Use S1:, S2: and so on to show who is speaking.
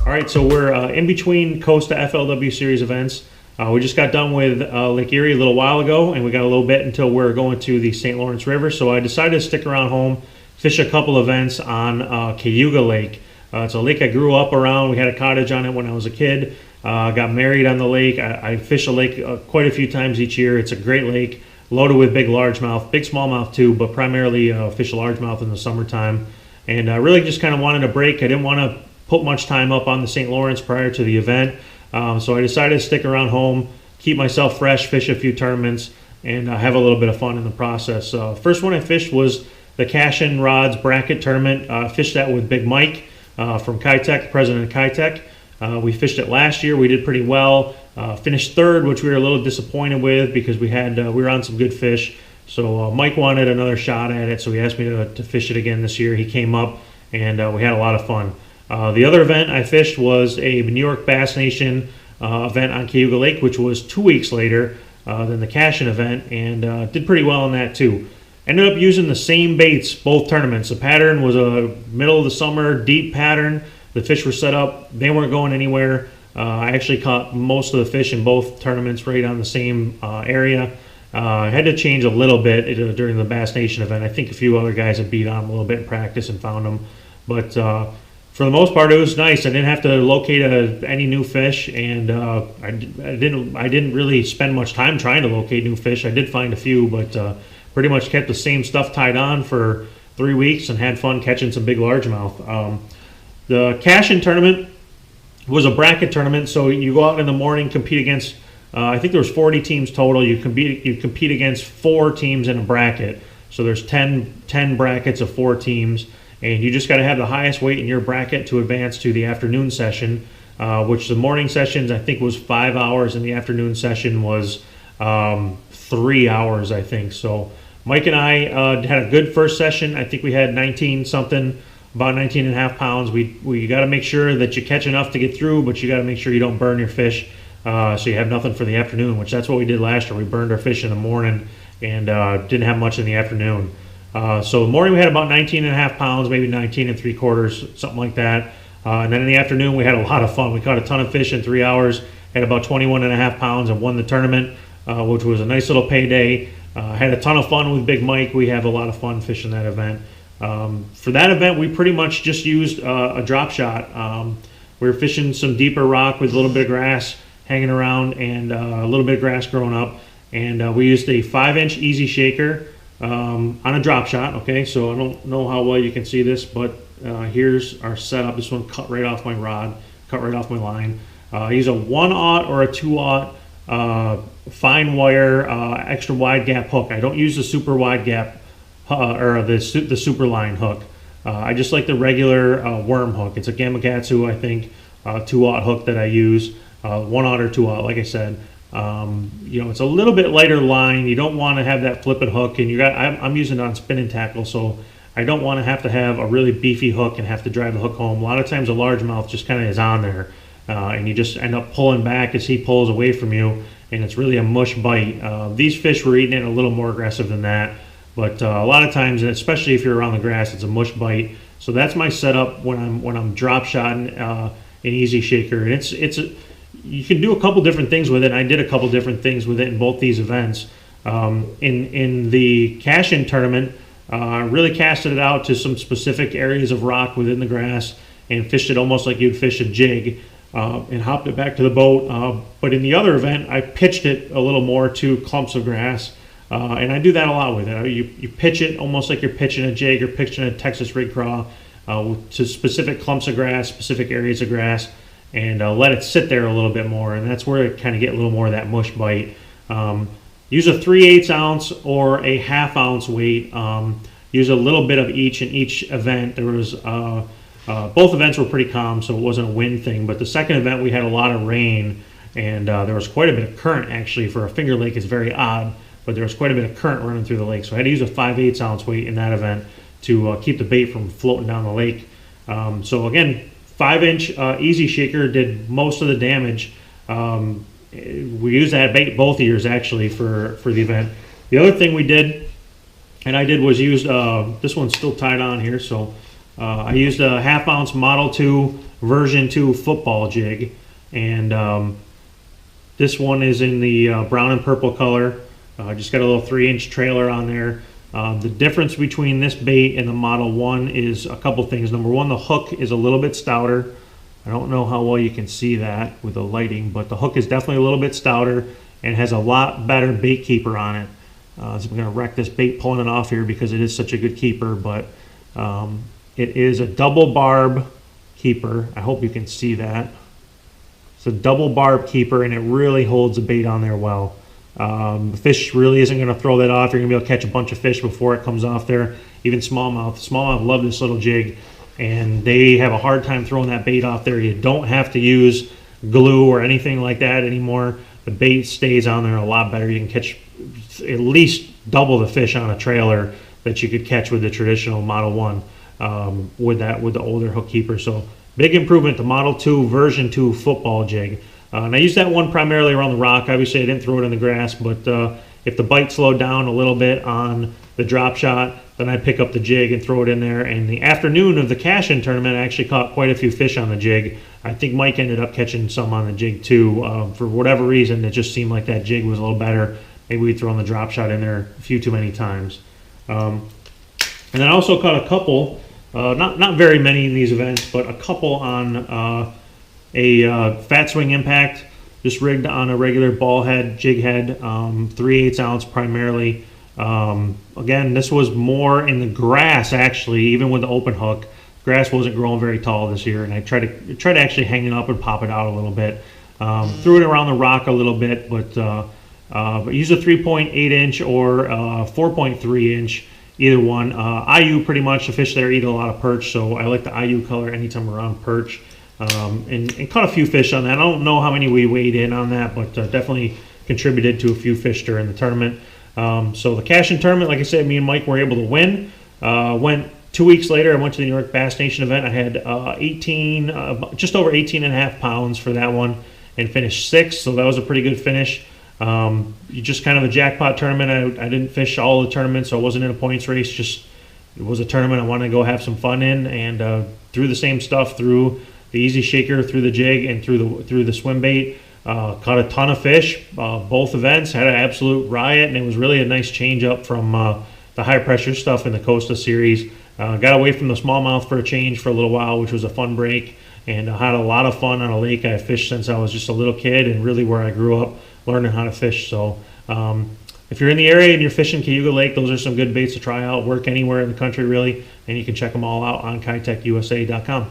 S1: All right, so we're in between Costa FLW Series events. We just got done with Lake Erie a little while ago, and we got a little bit until we're going to the St. Lawrence River. So I decided to stick around home, fish a couple events on Cayuga Lake. It's a lake I grew up around. We had a cottage on it when I was a kid. Got married on the lake. I fish the lake quite a few times each year. It's a great lake, loaded with big largemouth, big smallmouth too, but primarily fish largemouth in the summertime. And I really just kind of wanted a break. I didn't want to put much time up on the St. Lawrence prior to the event. So I decided to stick around home, keep myself fresh, fish a few tournaments, and have a little bit of fun in the process. First one I fished was the Cash and Rods Bracket Tournament. Fished that with Big Mike from Kitech, president of Kitech. We fished it last year. We did pretty well. Finished third, which we were a little disappointed with because we were on some good fish. So Mike wanted another shot at it, so he asked me to fish it again this year. He came up, and we had a lot of fun. The other event I fished was a New York Bass Nation event on Cayuga Lake, which was 2 weeks later than the Cashin event, and did pretty well on that too. Ended up using the same baits both tournaments. The pattern was a middle of the summer deep pattern. The fish were set up. They weren't going anywhere. I actually caught most of the fish in both tournaments right on the same area. I had to change a little bit during the Bass Nation event. I think a few other guys had beat on them a little bit in practice and found them, but for the most part, it was nice. I didn't have to locate any new fish, and I didn't really spend much time trying to locate new fish. I did find a few, but pretty much kept the same stuff tied on for 3 weeks and had fun catching some big largemouth. The Cashin tournament was a bracket tournament, so you go out in the morning, compete against. I think there was 40 teams total. You compete against 4 teams in a bracket. So there's 10 brackets of 4 teams. And you just got to have the highest weight in your bracket to advance to the afternoon session, which the morning sessions I think was 5 hours, and the afternoon session was 3 hours, I think. So Mike and I had a good first session. I think we had 19 something, about 19 and a half pounds. We got to make sure that you catch enough to get through, but you got to make sure you don't burn your fish, so you have nothing for the afternoon, which that's what we did last year. We burned our fish in the morning and didn't have much in the afternoon. So in the morning we had about 19 and a half pounds, maybe 19 and 3/4, something like that. And then in the afternoon we had a lot of fun. We caught a ton of fish in 3 hours, had about 21 and a half pounds, and won the tournament, which was a nice little payday. Had a ton of fun with Big Mike. We have a lot of fun fishing that event. For that event we pretty much just used a drop shot. We were fishing some deeper rock with a little bit of grass hanging around and a little bit of grass growing up. And we used a 5-inch easy shaker on a drop shot. Okay, so I don't know how well you can see this, but here's our setup. This one cut right off my rod, cut right off my line. I use a 1/0 or a 2/0 fine wire extra wide gap hook. I don't use the super wide gap or the super line hook. I just like the regular worm hook. It's a Gamakatsu, I think, 2/0 hook that I use, 1/0 or 2/0, like I said. It's a little bit lighter line. You don't want to have that flipping hook, and I'm using it on spinning tackle, so I don't want to have a really beefy hook and have to drive the hook home. A lot of times a largemouth just kind of is on there, and you just end up pulling back as he pulls away from you, and it's really a mush bite. These fish were eating it a little more aggressive than that, but a lot of times, especially if you're around the grass, it's a mush bite. So that's my setup when I'm drop shotting an easy shaker, and you can do a couple different things with it. I did a couple different things with it in both these events. In the Cashin tournament, I really casted it out to some specific areas of rock within the grass and fished it almost like you'd fish a jig, and hopped it back to the boat. But in the other event, I pitched it a little more to clumps of grass, and I do that a lot with it. You pitch it almost like you're pitching a jig or pitching a Texas rig craw to specific clumps of grass, specific areas of grass, and let it sit there a little bit more, and that's where it kind of get a little more of that mush bite. Use a 3/8 ounce or a 1/2 ounce weight. Use a little bit of each in each event. There was both events were pretty calm, so it wasn't a wind thing, but the second event we had a lot of rain, and there was quite a bit of current. Actually, for a finger lake, it's very odd, but there was quite a bit of current running through the lake, so I had to use a 5/8 ounce weight in that event to keep the bait from floating down the lake. So again, 5-inch easy shaker did most of the damage. We used that bait both years actually for the event. The other thing we did, and I did, was use this one's still tied on here, so I used a 1/2 ounce Model 2 version 2 football jig, and this one is in the brown and purple color. Just got a little 3-inch trailer on there. The difference between this bait and the Model 1 is a couple things. Number one, the hook is a little bit stouter. I don't know how well you can see that with the lighting, but the hook is definitely a little bit stouter and has a lot better bait keeper on it. So I'm going to wreck this bait pulling it off here because it is such a good keeper, but it is a double barb keeper. I hope you can see that. It's a double barb keeper, and it really holds the bait on there well. The fish really isn't going to throw that off. You're going to be able to catch a bunch of fish before it comes off there. Even smallmouth. Smallmouth love this little jig, and they have a hard time throwing that bait off there. You don't have to use glue or anything like that anymore. The bait stays on there a lot better. You can catch at least double the fish on a trailer that you could catch with the traditional Model 1 with the older hook keeper. So big improvement to Model 2 version 2 football jig. And I used that one primarily around the rock. Obviously, I didn't throw it in the grass, but if the bite slowed down a little bit on the drop shot, then I'd pick up the jig and throw it in there. And the afternoon of the cash-in tournament, I actually caught quite a few fish on the jig. I think Mike ended up catching some on the jig too. For whatever reason, it just seemed like that jig was a little better. Maybe we'd thrown the drop shot in there a few too many times. And then I also caught a couple, not very many in these events, but a couple on a Fat Swing Impact, just rigged on a regular ball head, jig head, 3/8 ounce primarily. Again, this was more in the grass actually, even with the open hook. Grass wasn't growing very tall this year, and I tried to actually hang it up and pop it out a little bit. Threw it around the rock a little bit, but use a 3.8 inch or 4.3 inch, either one. IU pretty much, the fish there eat a lot of perch, so I like the IU color anytime around perch. And caught a few fish on that. I don't know how many we weighed in on that, but definitely contributed to a few fish during the tournament. So the cash-in tournament, like I said, me and Mike were able to win. Went 2 weeks later, I went to the New York Bass Nation event. I had just over 18.5 pounds for that one and finished 6th, so that was a pretty good finish. Just kind of a jackpot tournament. I didn't fish all the tournaments, so I wasn't in a points race. Just it was a tournament I wanted to go have some fun in, and threw the same stuff through the easy shaker, through the jig, and through the swim bait. Caught a ton of fish. Both events had an absolute riot, and it was really a nice change up from the high pressure stuff in the Costa series. Got away from the smallmouth for a change for a little while, which was a fun break, and had a lot of fun on a lake I fished since I was just a little kid, and really where I grew up learning how to fish. So if you're in the area and you're fishing Cayuga Lake, those are some good baits to try out. Work anywhere in the country really, and you can check them all out on KiteTechUSA.com.